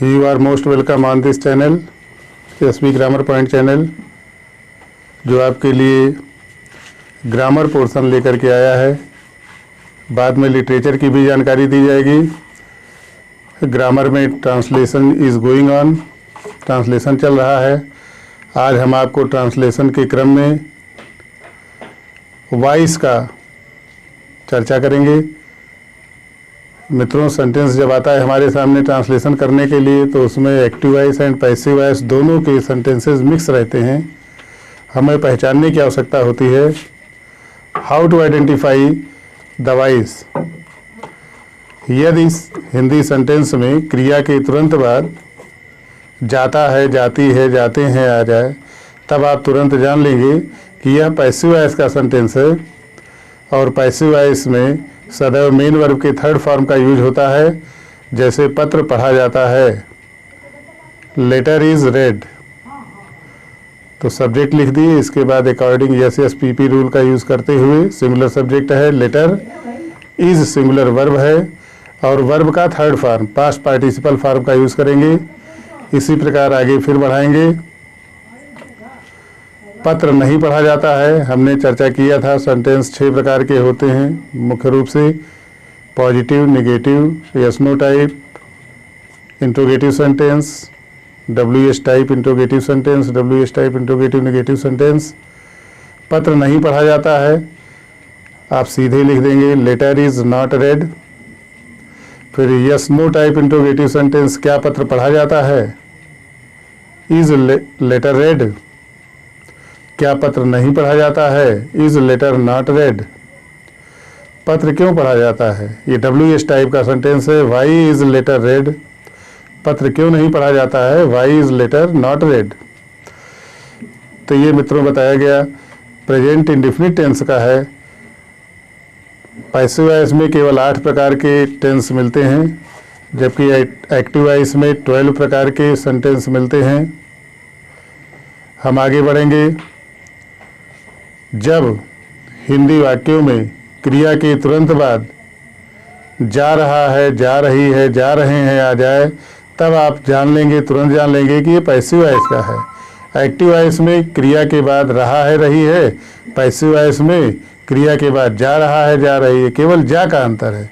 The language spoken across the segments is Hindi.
You are most welcome on this channel, SB grammar point channel, जो आपके लिए ग्रामर पोर्शन लेकर के आया है। बाद में लिटरेचर की भी जानकारी दी जाएगी। ग्रामर में translation is going on, translation चल रहा है। आज हम आपको ट्रांसलेशन के क्रम में वॉइस का चर्चा करेंगे। मित्रों, सेंटेंस जब आता है हमारे सामने ट्रांसलेशन करने के लिए, तो उसमें active voice and passive voice दोनों के सेंटेंसेस मिक्स रहते हैं। हमें पहचानने की आवश्यकता होती है। How to identify the voice. यदि हिंदी सेंटेंस में क्रिया के तुरंत बाद जाता है, जाती है, जाते हैं आ जाए, तब आप तुरंत जान लेंगे कि यह पैसिव वॉइस का सेंटेंस है। और पैसिव वॉइस में सदैव मेन वर्ब के थर्ड फॉर्म का यूज होता है। जैसे पत्र पढ़ा जाता है, लेटर इज रेड, तो सब्जेक्ट लिख दिए। इसके बाद अकॉर्डिंग SSPP रूल का यूज करते हुए सिंगुलर सब्जेक्ट है, लेटर इज सिंगुलर वर्ब है, और वर्ब का third form past participle form का यूज करेंगे। इसी प्रकार आगे फिर बढ़ाएंगे। पत्र नहीं पढ़ा जाता है, हमने चर्चा किया था। सेंटेंस 6 प्रकार के होते हैं मुख्य रूप से: positive, negative, yes no type, interrogative sentence, WS type interrogative sentence, WS type interrogative negative sentence. पत्र नहीं पढ़ा जाता है, आप सीधे लिख देंगे लेटर इज नॉट रेड। फिर yes no type interrogative sentence, क्या पत्र पढ़ा जाता है? इज लेटर रेड, क्या पत्र नहीं पढ़ा जाता है? Is letter not read. पत्र क्यों पढ़ा जाता है? ये WS टाइप का सेंटेंस है। वाई इज लेटर रेड, पत्र क्यों नहीं पढ़ा जाता है? Why is letter not read. तो ये मित्रों बताया गया प्रेजेंट इंडेफिनिट टेंस का है। पैसिव वॉइस में केवल 8 प्रकार के टेंस मिलते हैं, जबकि एक्टिव वॉइस में 12 प्रकार के सेंटेंस मिलते हैं। हम आगे बढ़ेंगे। जब हिंदी वाक्यों में क्रिया के तुरंत बाद जा रहा है, जा रही है, जा रहे हैं आ जाए, तब आप जान लेंगे, तुरंत जान लेंगे कि ये पैसिव वॉइस का है। एक्टिव वॉइस में क्रिया के बाद रहा है, रही है। पैसिव वॉइस में क्रिया के बाद जा रहा है, जा रही है, केवल जा का अंतर है।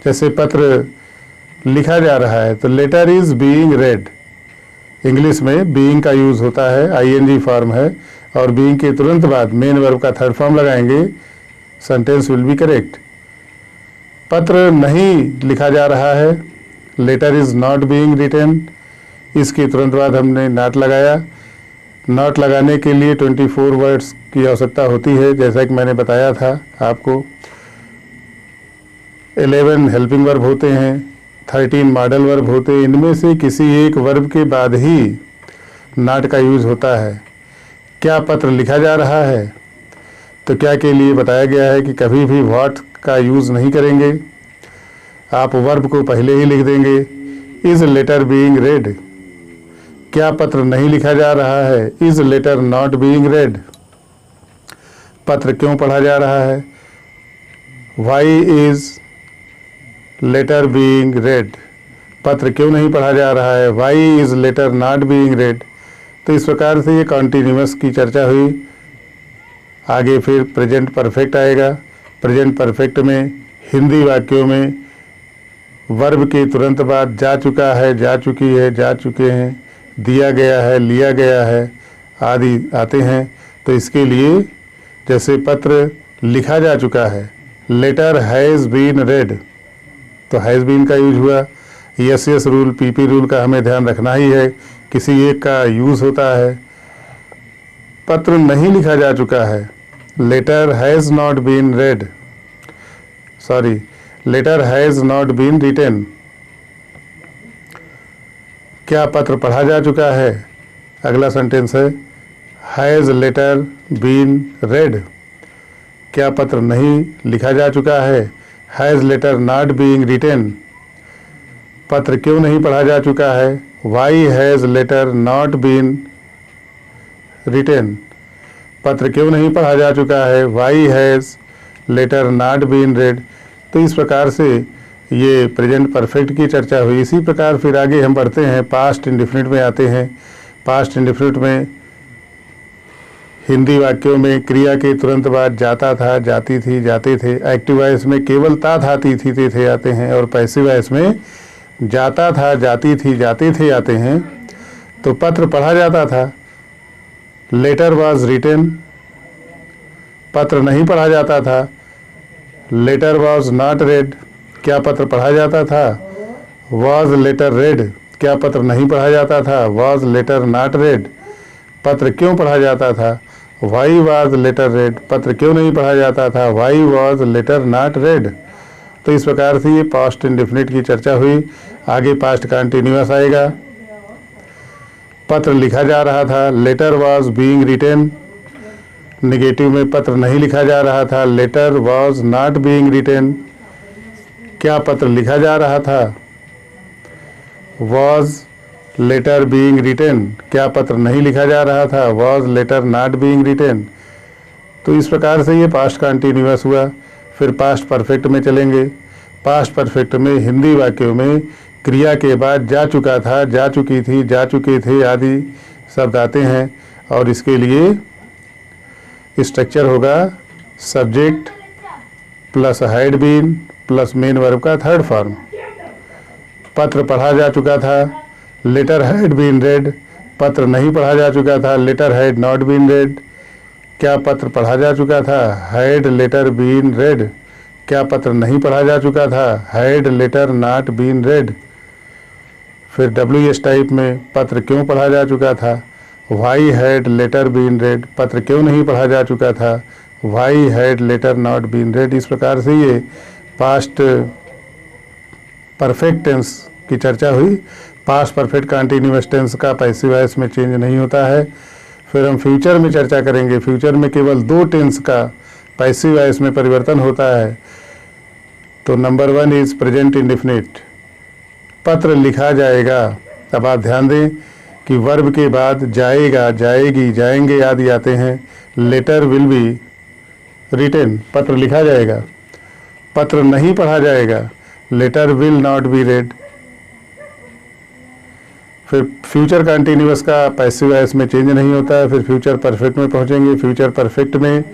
जैसे पत्र लिखा जा रहा है, तो letter is being read. English में बीइंग का यूज होता है, ING फॉर्म है, और बीइंग के तुरंत बाद मेन वर्ब का थर्ड फॉर्म लगाएंगे, सेंटेंस विल बी करेक्ट। पत्र नहीं लिखा जा रहा है, letter is not being written. इसके तुरंत बाद हमने नॉट लगाया। नॉट लगाने के लिए 24 वर्ड्स की आवश्यकता होती है, जैसा कि मैंने बताया था आपको। 11 हेल्पिंग वर्ब होते हैं, 13 मॉडल वर्ब होते हैं। इनमें से किसी एक वर्ब के बाद ही नॉट का यूज होता है। क्या पत्र लिखा जा रहा है? तो क्या के लिए बताया गया है कि कभी भी व्हाट का यूज नहीं करेंगे, आप वर्ब को पहले ही लिख देंगे। इज लेटर बीइंग रेड, क्या पत्र नहीं लिखा जा रहा है? Is letter not being read. पत्र क्यों पढ़ा जा रहा है? Why is letter being read, पत्र क्यों नहीं पढ़ा जा रहा है? Why is letter not being read. तो इस प्रकार से ये कॉन्टिन्यूअस की चर्चा हुई। आगे फिर प्रेजेंट परफेक्ट आएगा। प्रेजेंट परफेक्ट में हिंदी वाक्यों में वर्ब के तुरंत बाद जा चुका है, जा चुकी है, जा चुके हैं, दिया गया है, लिया गया है आदि आते हैं। तो इसके लिए जैसे पत्र लिखा जा चुका है, लेटर हैज़ बीन रेड, तो हैज़ बीन का यूज हुआ। SS रूल, PP रूल का हमें ध्यान रखना ही है, किसी एक का यूज होता है। पत्र नहीं लिखा जा चुका है, letter has not been read, sorry, letter has not been written. क्या पत्र पढ़ा जा चुका है? अगला सेंटेंस है हैज़ लेटर बीन रेड। क्या पत्र नहीं लिखा जा चुका है? Has letter not being written. पत्र क्यों नहीं पढ़ा जा चुका है? Why has letter not been written. पत्र क्यों नहीं पढ़ा जा चुका है? Why has letter not been read. तो इस प्रकार से ये प्रेजेंट परफेक्ट की चर्चा हुई। इसी प्रकार फिर आगे हम बढ़ते हैं, पास्ट इंडेफिनिट में आते हैं। पास्ट इंडेफिनिट में हिंदी वाक्यों में क्रिया के तुरंत बाद जाता था, जाती थी, जाते थे। एक्टिव वॉइस में केवल ता था, ती थी, ते थे आते हैं, और पैसिव वॉइस में जाता था, जाती थी, जाते थे आते हैं। तो पत्र पढ़ा जाता था, लेटर वाज रिटन। पत्र नहीं पढ़ा जाता था, लेटर वाज नॉट रेड। क्या पत्र पढ़ा जाता था? Was letter red. क्या पत्र नहीं पढ़ा जाता था? Was letter not read. पत्र क्यों पढ़ा जाता था? Why was later read. पत्र क्यों नहीं पढ़ा जाता था? Why was letter not read. तो इस प्रकार से ये पास्ट इंडेफिनिट की चर्चा हुई। आगे पास्ट कंटिन्यूअस आएगा। पत्र लिखा जा रहा था, letter was being written. Negative में पत्र नहीं लिखा जा रहा था, letter was not being written. क्या पत्र लिखा जा रहा था? Was letter being written. क्या पत्र नहीं लिखा जा रहा था? Was letter not being written. तो इस प्रकार से ये पास्ट कंटिन्यूअस हुआ। फिर पास्ट परफेक्ट में चलेंगे। पास्ट परफेक्ट में हिंदी वाक्यों में क्रिया के बाद जा चुका था, जा चुकी थी, जा चुके थे आदि शब्द आते हैं, और इसके लिए स्ट्रक्चर होगा subject plus had been plus main verb का थर्ड फॉर्म। पत्र पढ़ा जा चुका था, लेटर हैड बीन रेड। पत्र नहीं पढ़ा जा चुका था, letter had not been read. क्या पत्र पढ़ा जा चुका था? Had letter been read. क्या पत्र नहीं पढ़ा जा चुका था? Had letter not been read. फिर WS टाइप में पत्र क्यों पढ़ा जा चुका था? Why had letter been read. पत्र क्यों नहीं पढ़ा जा चुका था? Why had letter not been read. इस प्रकार से ये पास्ट परफेक्ट टेंस की चर्चा हुई। पास्ट परफेक्ट कंटिन्यूअस टेंस का पैसिव वॉइस में चेंज नहीं होता है। फिर हम फ्यूचर में चर्चा करेंगे। फ्यूचर में केवल 2 टेंस का पैसिव वॉइस में परिवर्तन होता है। तो नंबर 1 इज प्रेजेंट इंडेफिनिट, पत्र लिखा जाएगा। अब आप ध्यान दें कि वर्ब के बाद जाएगा, जाएगी, जाएंगे आदि आते हैं। लेटर विल बी रिटन, पत्र लिखा जाएगा। पत्र नहीं पढ़ा जाएगा, letter will not be read. फिर फ्यूचर कंटिन्यूअस का पैसिव वॉइस में चेंज नहीं होता है। फिर फ्यूचर परफेक्ट में पहुंचेंगे। फ्यूचर परफेक्ट में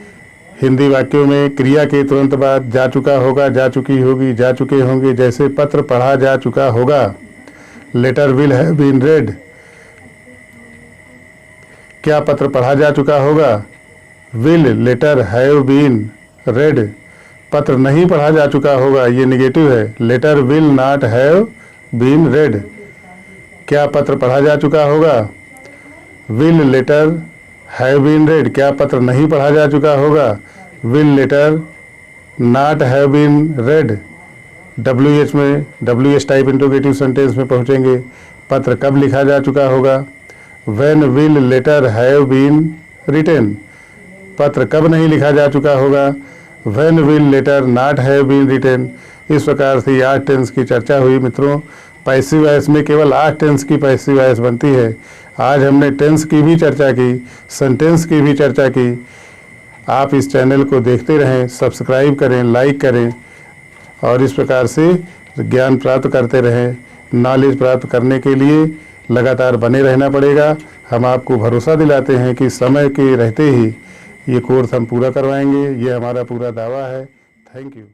हिंदी वाक्यों में क्रिया के तुरंत बाद जा चुका होगा, जा चुकी होगी, जा चुके होंगे। जैसे पत्र पढ़ा जा चुका होगा, letter will have been read. क्या पत्र पढ़ा जा चुका होगा? Will letter have been read. पत्र नहीं पढ़ा जा चुका होगा, ये नेगेटिव है, letter will not have been read. क्या पत्र पढ़ा जा चुका होगा? Will letter have been read. क्या पत्र नहीं पढ़ा जा चुका होगा? Will letter not have been read. WH में WH टाइप इंटरोगेटिव सेंटेंस में पहुंचेंगे। पत्र कब लिखा जा चुका होगा? When will letter have been written. पत्र कब नहीं लिखा जा चुका होगा? When will letter not have been written. इस प्रकार से 8 टेंस की चर्चा हुई मित्रों। पैसिव वॉइस में केवल 8 टेंस की पैसिव वॉइस बनती है। आज हमने टेंस की भी चर्चा की, सेंटेंस की भी चर्चा की। आप इस चैनल को देखते रहें, सब्सक्राइब करें, लाइक करें, और इस प्रकार से ज्ञान प्राप्त करते रहें। नॉलेज प्राप्त करने के लिए लगातार बने रहना पड़ेगा। हम आपको भरोसा दिलाते हैं कि समय के रहते ही ये कोर्स हम पूरा करवाएंगे। ये हमारा पूरा दावा है। Thank you.